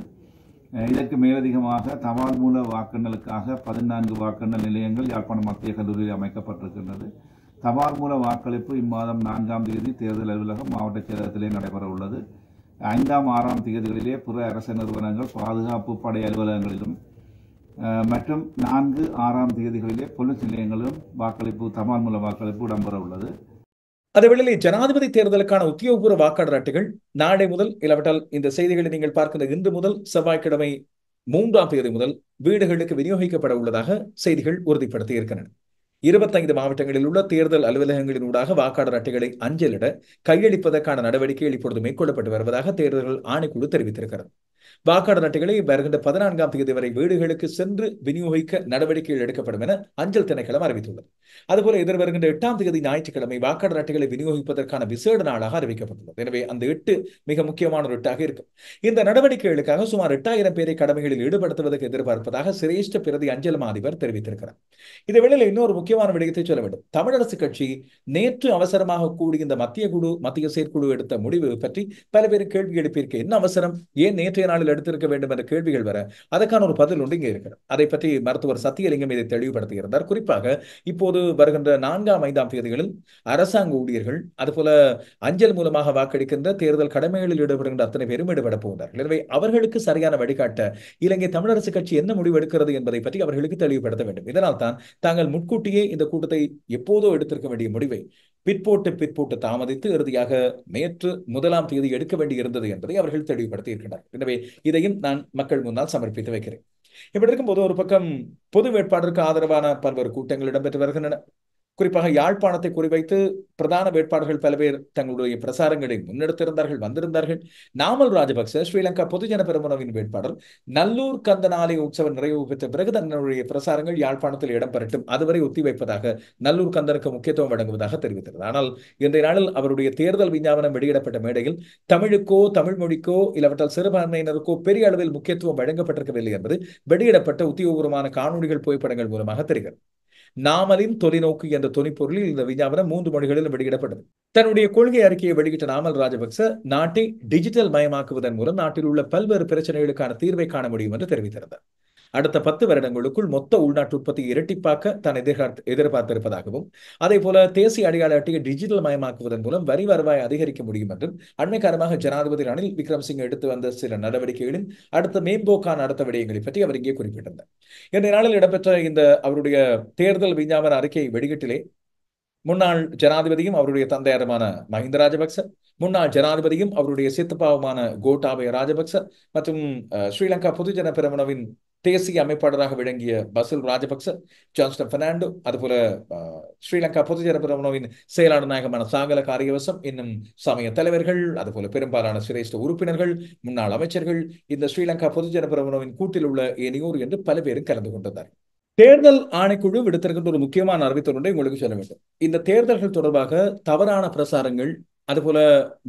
இதற்கு மேலதிகமாக தபால் மூல வாக்கெண்ணலுக்காக 14 வாக்கெண்ணல் நிலையங்கள் யாழ்ப்பாணம் மத்திய கல்லூரியில் அமைக்கப்பட்டிருக்கின்றது. தபால் மூல வாக்களிப்பு இம்மாதம் 4ஆம் தேதி தேர்தல் அலுவலகம் மாவட்ட செயலகத்திலே நடைபெற உள்ளது. 5ஆம் 6ஆம் தேதிகளிலே பிற அரசு நிறுவனங்கள் பாதுகாப்பு படை அலுவலகங்களிலும் மற்றும் 4, 6ஆம் தேதிகளிலே போலீஸ் நிலையங்களிலும் வாக்களிப்பு தபால் மூல வாக்களிப்பு இடம்பெற உள்ளது. அதேவேளை ஜனாதிபதி தேர்தலுக்கான உத்தியோகபூர்வ வாக்காளர் அட்டைகள் நாளை முதல் இல்லாவிட்டால் இந்த செய்திகளை நீங்கள் பார்க்கின்ற இன்று முதல் செவ்வாய்க்கிழமை 3ஆம் தேதி முதல் வீடுகளுக்கு விநியோகிக்கப்பட உள்ளதாக செய்திகள் உறுதிப்படுத்தி இருக்கின்றன. 25 மாவட்டங்களில் உள்ள தேர்தல் அலுவலகங்களின் ஊடாக வாக்காளர் அட்டைகளை அஞ்சலிட கையளிப்பதற்கான நடவடிக்கைகள் இப்பொழுது மேற்கொள்ளப்பட்டு வருவதாக தேர்தல் ஆணைக்குழு தெரிவித்திருக்கிறது. வாக்காளர் அட்டைகளை வருகின்ற 14ஆம் தேதி வரை வீடுகளுக்கு சென்று விநியோகிக்க நடவடிக்கைகள் எடுக்கப்படும் என அஞ்சல் திணைக்களம் அறிவித்துள்ளது. அதுபோல எதிர்வருகின்ற 8ஆம் தேதி ஞாயிற்றுக்கிழமை வாக்காளர் அட்டைகளை விநியோகிப்பதற்கான விசேட நாளாக அறிவிக்கப்பட்டுள்ளது. எனவே அந்த 8 மிக முக்கியமான ஒரு 8ஆக இருக்கும். இந்த நடவடிக்கைகளுக்காக சுமார் 8000 பேரை கடமைகளில் ஈடுபடுத்துவதற்கு எதிர்பார்ப்பதாக சிரேஷ்ட பிரதி அஞ்சல் அதிபர் தெரிவித்திருக்கிறார். இதேவேளையில் இன்னொரு முக்கியமான விடயத்தை சொல்ல வேண்டும். தமிழரசு கட்சி நேற்று அவசரமாக கூடி இந்த மத்திய செயற்குழு எடுத்த முடிவு பற்றி பல பேர் கேள்வி எழுப்பியிருக்க, என்ன அவசரம், ஏன் நேற்றைய நாளில் எடுத்திருக்க வேண்டும் என்ற கேள்விகள் வர அதற்கான ஒரு பதில் ஒன்று இங்கே இருக்கிறது. அதை பற்றி மருத்துவர் சத்தியலிங்கம் இதை தெளிவுபடுத்தியிருந்தார். குறிப்பாக இப்போது வருகின்ற 4ஆம் 5ஆம் தேதிகளில் அரசாங்க ஊழியர்கள் அதுபோல அஞ்சல் மூலமாக வாக்களிக்கின்ற தேர்தல் கடமைகளில் ஈடுபடுகின்ற அத்தனை பேரும் ஈடுபட போகிறார்கள். எனவே அவர்களுக்கு சரியான வழிகாட்ட இலங்கை தமிழரசு கட்சி என்ன முடிவு எடுக்கிறது என்பதை பற்றி அவர்களுக்கு தெளிவுபடுத்த வேண்டும். இதனால் தான் தாங்கள் முன்கூட்டியே இந்த கூட்டத்தை எப்போதோ எடுத்திருக்க வேண்டிய முடிவை பிற்போட்டு தாமதித்து இறுதியாக நேற்று 1ஆம் தேதி எடுக்க வேண்டி இருந்தது என்பதை அவர்கள் தெளிவுபடுத்தி இருக்கின்றனர். எனவே இதையும் நான் மக்கள் முன்னால் சமர்ப்பித்து வைக்கிறேன். இப்படி இருக்கும்போது ஒரு பக்கம் பொது வேட்பாளருக்கு ஆதரவான பல்வேறு கூட்டங்கள் இடம்பெற்று வருகின்றன. குறிப்பாக யாழ்ப்பாணத்தை குறிவைத்து பிரதான வேட்பாளர்கள் பல பேர் தங்களுடைய பிரசாரங்களை முன்னெடுத்திருந்தார்கள், வந்திருந்தார்கள். நாமல் ராஜபக்ச ஸ்ரீலங்கா பொதுஜன பெரமுனவின் வேட்பாளர் நல்லூர் கந்தன் ஆலய உற்சவம் நிறைவு பெற்ற பிறகு தன்னுடைய பிரசாரங்கள் யாழ்ப்பாணத்தில் இடம்பெறட்டும், அதுவரை ஒத்திவைப்பதாக நல்லூர் கந்தனுக்கு முக்கியத்துவம் வழங்குவதாக தெரிவித்தது. ஆனால் இன்றைய நாளில் அவருடைய தேர்தல் விஞ்ஞாபனம் வெளியிடப்பட்ட மேடையில் தமிழுக்கோ தமிழ் மொழிக்கோ இல்லாவிட்டால் சிறுபான்மையினருக்கோ பெரிய அளவில் முக்கியத்துவம் வழங்கப்பட்டிருக்கவில்லை என்பது வெளியிடப்பட்ட உத்தியோகபூர்வமான காணொலிகள் புகைப்படங்கள் மூலமாக தெரிகிறது. நாமலின் தொலைநோக்கு என்ற தொனிப்பொருளில் இந்த விஞ்ஞாபனம் 3 மொழிகளிலும் வெளியிடப்பட்டது. தன்னுடைய கொள்கை அறிக்கையை வெளியிட்ட நாமல் ராஜபக்ச நாட்டை டிஜிட்டல் மயமாக்குவதன் மூலம் நாட்டில் உள்ள பல்வேறு பிரச்சனைகளுக்கான தீர்வை காண முடியும் என்று தெரிவித்திருந்தார். அடுத்த 10 வருடங்களுக்குள் மொத்த உள்நாட்டு உற்பத்தி இரட்டிப்பாக்க தான் எதிர்பார்த்திருப்பதாகவும் அதே போல தேசிய அடையாள அட்டையை டிஜிட்டல் மயமாக்குவதன் மூலம் வரி வருவாய் அதிகரிக்க முடியும் என்றும் அண்மை காரணமாக ஜனாதிபதி ரணில் விக்ரமசிங்கே எடுத்து வந்த சில நடவடிக்கைகளின் அடுத்த மேம்போக்கான அடுத்த விடயங்களை பற்றி அவர் இங்கே குறிப்பிட்டிருந்தார். இன்றைய நாளில் இடம்பெற்ற இந்த அவருடைய தேர்தல் விஞ்ஞாபன அறிக்கை வெளியீட்டிலே முன்னாள் ஜனாதிபதியும் அவருடைய தந்தையாருமான மஹிந்த ராஜபக்ச, முன்னாள் ஜனாதிபதியும் அவருடைய சித்தப்பாவுமான கோட்டாபய ராஜபக்ச மற்றும் ஸ்ரீலங்கா பொதுஜன பெரமுனவின் தேசிய அமைப்பாளராக விளங்கிய பசில் ராஜபக்ச, ஜான்ஸ்டன் பெர்னாண்டோ, அதுபோல ஸ்ரீலங்கா பொதுஜன பெரமுனவின் செயலாளர் நாயகமான சாகல காரியவசம், இன்னும் சமய தலைவர்கள், அதுபோல பெரும்பாலான சிரேஷ்ட உறுப்பினர்கள், முன்னாள் அமைச்சர்கள், இந்த ஸ்ரீலங்கா பொதுஜன பெரமுனவின் கூட்டில் உள்ள ஏனையோர் என்று பல பேரும் கலந்து கொண்டிருந்தார். தேர்தல் ஆணைக்குழு விடுத்திருக்கின்ற ஒரு முக்கியமான அறிவித்தல் ஒன்றை உங்களுக்கு சொல்ல வேண்டும். இந்த தேர்தல்கள் தொடர்பாக தவறான பிரசாரங்கள் அதுபோல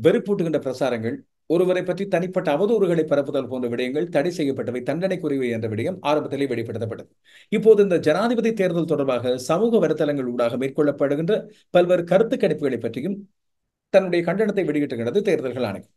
வெறுப்பூட்டுகின்ற பிரசாரங்கள், ஒருவரை பற்றி தனிப்பட்ட அவதூறுகளை பரப்புதல் போன்ற விடயங்கள் தடை செய்யப்பட்டவை, தண்டனைக்குரியவை என்ற விடயம் ஆரம்பத்திலே வெளிப்படுத்தப்பட்டது. இப்போது இந்த ஜனாதிபதி தேர்தல் தொடர்பாக சமூக வலைத்தளங்கள் ஊடாக மேற்கொள்ளப்படுகின்ற பல்வேறு கருத்து கணிப்புகளை பற்றியும் தன்னுடைய கண்டனத்தை வெளியிட்டுகிறது தேர்தல்கள் ஆணையம்.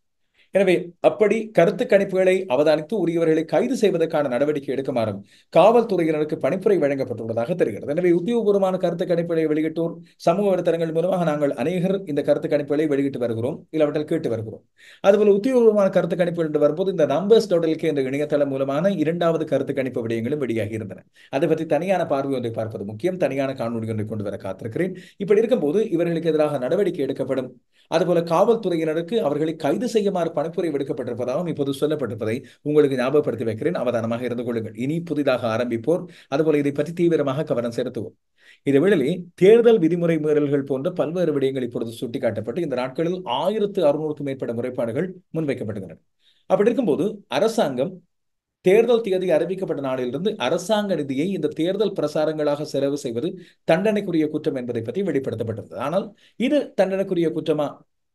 எனவே அப்படி கருத்து கணிப்புகளை அவதானித்து உரியவர்களை கைது செய்வதற்கான நடவடிக்கை எடுக்குமாறும் காவல்துறையினருக்கு பணிப்புரை வழங்கப்பட்டுள்ளதாக தெரிகிறது. எனவே உத்தியோகபூர்வமான கருத்து கணிப்புகளை வெளியிட்டோர் சமூக வலைத்தளங்கள் மூலமாக நாங்கள் அநேகர் இந்த கருத்து கணிப்புகளை வெளியிட்டு வருகிறோம், இல்லாவற்றில் கேட்டு வருகிறோம். அதுபோல உத்தியோகபூர்வமான கருத்து கணிப்புகள் என்று வரும்போது இந்த numbers.lk என்ற இணையதளம் மூலமான இரண்டாவது கருத்து கணிப்பு விடயங்களும் வெளியாகி இருந்தன. அதை பற்றி தனியான பார்வை ஒன்றை பார்ப்பது முக்கியம். தனியான காணொலி ஒன்றை கொண்டு வர காத்திருக்கிறேன். இப்படி இருக்கும்போது இவர்களுக்கு எதிராக நடவடிக்கை எடுக்கப்படும். அதுபோல காவல்துறையினருக்கு அவர்களை கைது செய்யுமாறு பணிப்புரை விடுக்கப்பட்டிருப்பதாகவும் இப்போது சொல்லப்பட்டிருப்பதை உங்களுக்கு ஞாபகப்படுத்தி வைக்கிறேன். அவதானமாக இருந்து கொள்ளுங்கள். இனி புதிதாக ஆரம்பிப்போர் அதுபோல இதை பற்றி தீவிரமாக கவனம் செலுத்துவோம். இதேவேளை தேர்தல் விதிமுறை மீறல்கள் போன்ற பல்வேறு விடயங்கள் இப்பொழுது சுட்டிக்காட்டப்பட்டு இந்த நாட்களில் 1600க்கும் மேற்பட்ட முறைப்பாடுகள் முன்வைக்கப்படுகின்றன. அப்படி இருக்கும்போது அரசாங்கம் தேர்தல் தேதி அறிவிக்கப்பட்ட நாளிலிருந்து அரசாங்க நிதியை இந்த தேர்தல் பிரசாரங்களாக செலவு செய்வது தண்டனைக்குரிய குற்றம் என்பதை பற்றி வெளிப்படுத்தப்பட்டிருந்தது. ஆனால் இது தண்டனைக்குரிய குற்றமா,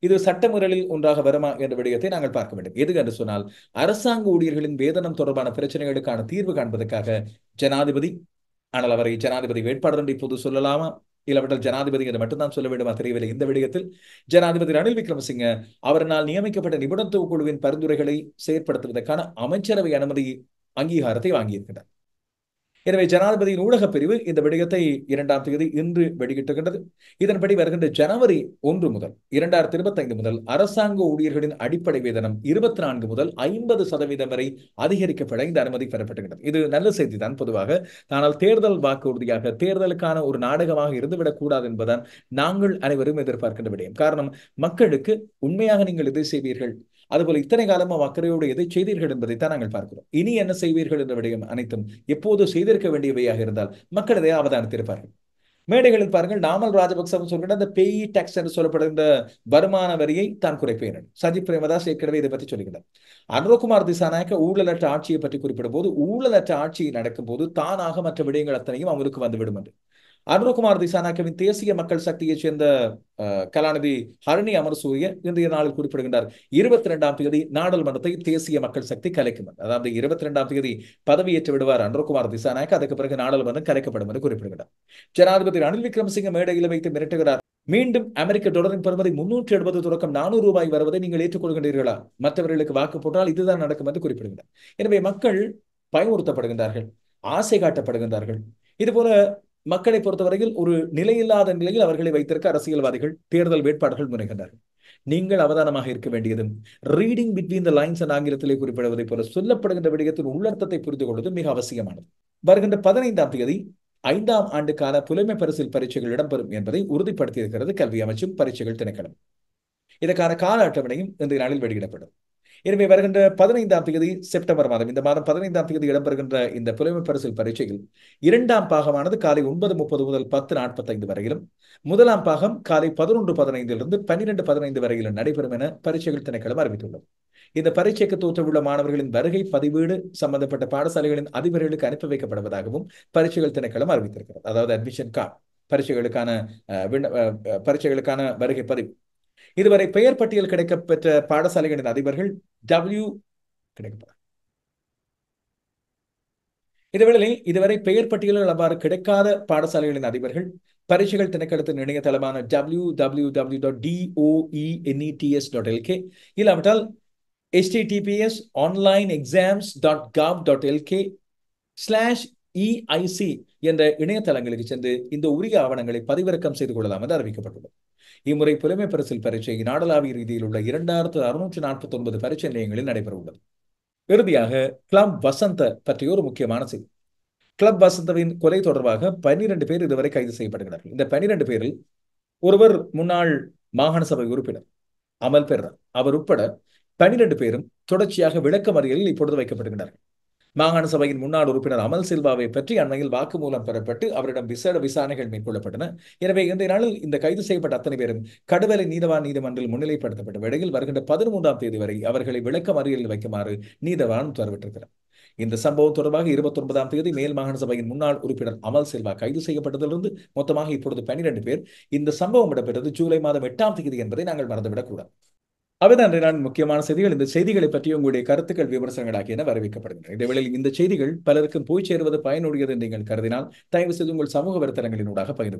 இது சட்டமுறையில் ஒன்றாக வருமா என்ற விடயத்தை நாங்கள் பார்க்க வேண்டும். எது என்று சொன்னால், அரசாங்க ஊழியர்களின் வேதனம் தொடர்பான பிரச்சனைகளுக்கான தீர்வு காண்பதற்காக ஜனாதிபதி, ஆனால் அவரை ஜனாதிபதி வேட்பாளர் என்று இப்போது சொல்லலாமா, இல்லாவிட்டால் ஜனாதிபதி என்று மட்டும்தான் சொல்ல வேண்டுமா தெரியவில்லை. இந்த விடயத்தில் ஜனாதிபதி ரணில் விக்ரமசிங்க அவரால் நியமிக்கப்பட்ட நிபுணத்துவ குழுவின் பரிந்துரைகளை செயற்படுத்துவதற்கான அமைச்சரவை அனுமதி அங்கீகாரத்தை வாங்கியிருக்கிறார். எனவே ஜனாதிபதியின் ஊடகப் பிரிவு இந்த விடயத்தை 2ஆம் தேதி இன்று வெளியிட்டிருக்கின்றது. இதன்படி வருகின்ற ஜனவரி 1 முதல் 2025 முதல் அரசாங்க ஊழியர்களின் அடிப்படை வேதனம் 24 முதல் 50% வரை அதிகரிக்கப்பட இந்த அனுமதி பெறப்பட்டுகிறது. இது நல்ல செய்தி தான் பொதுவாக. ஆனால் தேர்தல் வாக்குறுதியாக தேர்தலுக்கான ஒரு நாடகமாக இருந்துவிடக் கூடாது என்பதுதான் நாங்கள் அனைவரும் எதிர்பார்க்கின்ற விடயம். காரணம், மக்களுக்கு உண்மையாக நீங்கள் எதை செய்வீர்கள், அதுபோல இத்தனை காலமாக அக்கறையோடு எதை செய்தீர்கள் என்பதைத்தான் நாங்கள் பார்க்கிறோம். இனி என்ன செய்வீர்கள் என்ற விடயம் அனைத்தும் எப்போது செய்திருக்க வேண்டியவையாக இருந்தால் மக்கள் இதை அவதானித்திருப்பார்கள். மேடைகளில் பாருங்கள், நாமல் ராஜபக்சவும் சொல்கிற அந்த பேய் டாக்ஸ் என்று சொல்லப்படுகின்ற வருமான வரியை தான் குறைப்பேன். சஜித் பிரேமதாஸ் ஏற்கனவே இதை பற்றி சொல்கிறார். அனுரகுமார் திசாநாயக்க ஊழலற்ற ஆட்சியை பற்றி குறிப்பிடும் போது, ஊழலற்ற ஆட்சி நடக்கும் போது தானாக மற்ற விடயங்கள் அத்தனையும் அவருக்கு வந்துவிடும் என்று. அனுரகுமார் திசாநாயக்கவின் தேசிய மக்கள் சக்தியைச் சேர்ந்த கலாநிதி ஹரணி அமரசூரிய இன்றைய நாளில் குறிப்பிடுகின்றார், 22ஆம் தேதி நாடாளுமன்றத்தை தேசிய மக்கள் சக்தி கலைக்கும். அதாவது 22ஆம் தேதி பதவியேற்று விடுவார் அனுரகுமார் திசாநாயக்க, அதுக்கு பிறகு நாடாளுமன்றம் கலைக்கப்படும் என்று குறிப்பிடுகிறார். ஜனாதிபதி ரணில் விக்ரமசிங்க மேடையில் வைத்து மிரட்டுகிறார், மீண்டும் அமெரிக்க டாலரின் பெறுமதி 370 தொடக்கம் 400 ரூபாய் வருவதை நீங்கள் ஏற்றுக்கொள்கின்றீர்களா, மற்றவர்களுக்கு வாக்கு போட்டால் இதுதான் நடக்கும் என்று குறிப்பிடுகிறார். எனவே மக்கள் பயமுறுத்தப்படுகின்றார்கள், ஆசை காட்டப்படுகின்றார்கள். இதுபோல மக்களை பொறுத்தவரையில் ஒரு நிலையில்லாத நிலையில் அவர்களை வைத்திருக்க அரசியல்வாதிகள், தேர்தல் வேட்பாளர்கள் முனைகின்றார்கள். நீங்கள் அவதானமாக இருக்க வேண்டியதும் ரீடிங் பிட்வீன் த லைன்ஸ் என்ற ஆங்கிலத்திலே குறிப்பிடுவதை போல சொல்லப்படுகின்ற விடயத்தின் உள்ளர்த்தத்தை புரிந்து கொள்வது மிக அவசியமானது. வருகின்ற 15ஆம் தேதி 5ஆம் ஆண்டுக்கான புலமை பரிசில் பரீட்சைகள் இடம்பெறும் என்பதை உறுதிப்படுத்தியிருக்கிறது கல்வி அமைச்சும் பரீட்சைகள் திணைக்களம். இதற்கான கால அட்டவணையும் இன்றைய நாளில் வெளியிடப்படும். எனவே வருகின்ற 15ஆம் தேதி செப்டம்பர் மாதம், இந்த மாதம் 15ஆம் தேதி இடம்பெறுகின்ற இந்த புலமை பரிசில் பரீட்சையில் 2ஆம் பாகமானது காலை 9:30 முதல் 10:45 வரையிலும், 1ஆம் பாகம் காலை 11:15 12:15 வரையிலும் நடைபெறும் என பரீட்சைகள் திணைக்களம் அறிவித்துள்ளது. இந்த பரீட்சைக்கு தோற்றவுள்ள மாணவர்களின் வருகை பதிவேடு சம்பந்தப்பட்ட பாடசாலைகளின் அதிபர்களுக்கு அனுப்பி வைக்கப்படுவதாகவும் பரீட்சைகள் திணைக்களம் அறிவித்திருக்கிறது. அதாவது அட்மிஷன் கார்டு, பரீட்சைகளுக்கான வருகை பதிவு. இதுவரை பெயர் பட்டியல் கிடைக்கப்பெற்ற பாடசாலைகளின் அதிபர்கள் கிடைக்கப்பெற இதுவேளை இதுவரை பெயர் பட்டியல்கள் அவ்வாறு கிடைக்காத பாடசாலைகளின் அதிபர்கள் பரீட்சைகள் திணைக்களத்தின் இணையதளமான www.doenets.lk இல்லாவிட்டால் https://onlineexams.gov.lk/EIC என்ற இணையதளங்களுக்கு சென்று இந்த உரிய ஆவணங்களை பதிவிறக்கம் செய்து கொள்ளலாம் என்று அறிவிக்கப்பட்டுள்ளது. இம்முறை புலமை பரிசில் பரீட்சை நாடளாவிய ரீதியில் உள்ள 2649 பரீட்சை நிலையங்களில் நடைபெற உள்ளது. இறுதியாக கிளப் வசந்த பற்றிய ஒரு முக்கியமான செய்தி. கிளப் வசந்தவின் கொலை தொடர்பாக 12 பேர் இதுவரை கைது செய்யப்படுகிறார்கள். இந்த 12 பேரில் ஒருவர் முன்னாள் மாகாண சபை உறுப்பினர் அமல் பெர்ரா, அவர் உட்பட 12 பேரும் தொடர்ச்சியாக விளக்கமறியலில் இப்பொழுது வைக்கப்படுகிறார்கள். மாகாண சபையின் முன்னாள் உறுப்பினர் அமல் சில்வாவை பற்றி அண்மையில் வாக்குமூலம் பெறப்பட்டு அவரிடம் விசேட விசாரணைகள் மேற்கொள்ளப்பட்டன. எனவே இந்த நாளில் இந்த கைது செய்யப்பட்ட அத்தனை பேரும் கடுவலை நீதவான் நீதிமன்றில் முன்னிலைப்படுத்தப்பட்ட வேளையில் வருகின்ற 13ஆம் தேதி வரை அவர்களை விளக்க மறியலில் வைக்குமாறு நீதவான் உத்தரவிட்டிருக்கிறார். இந்த சம்பவம் தொடர்பாக 29ஆம் தேதி மேல் மாகாண சபையின் முன்னாள் உறுப்பினர் அமல் செல்வா கைது செய்யப்பட்டதிலிருந்து மொத்தமாக இப்பொழுது 12 பேர். இந்த சம்பவம் இடம்பெற்றது ஜூலை மாதம் 8ஆம் தேதி என்பதை நாங்கள் மறந்துவிடக் கூடாது. அவைதான் நான் முக்கியமான செய்திகள். இந்த செய்திகளை பற்றி உங்களுடைய கருத்துக்கள், விமர்சனங்கள் ஆகியன வரவேற்கப்படுகின்றன. இடைவேளையில் இந்த செய்திகள் பலருக்கும் போய் சேருவது பயனுடையது என்று நீங்கள் கருதினால் தயவு செய்து உங்கள் சமூக வலைத்தளங்களினூடாக பகிர்ந்து கொள்ளுங்கள்.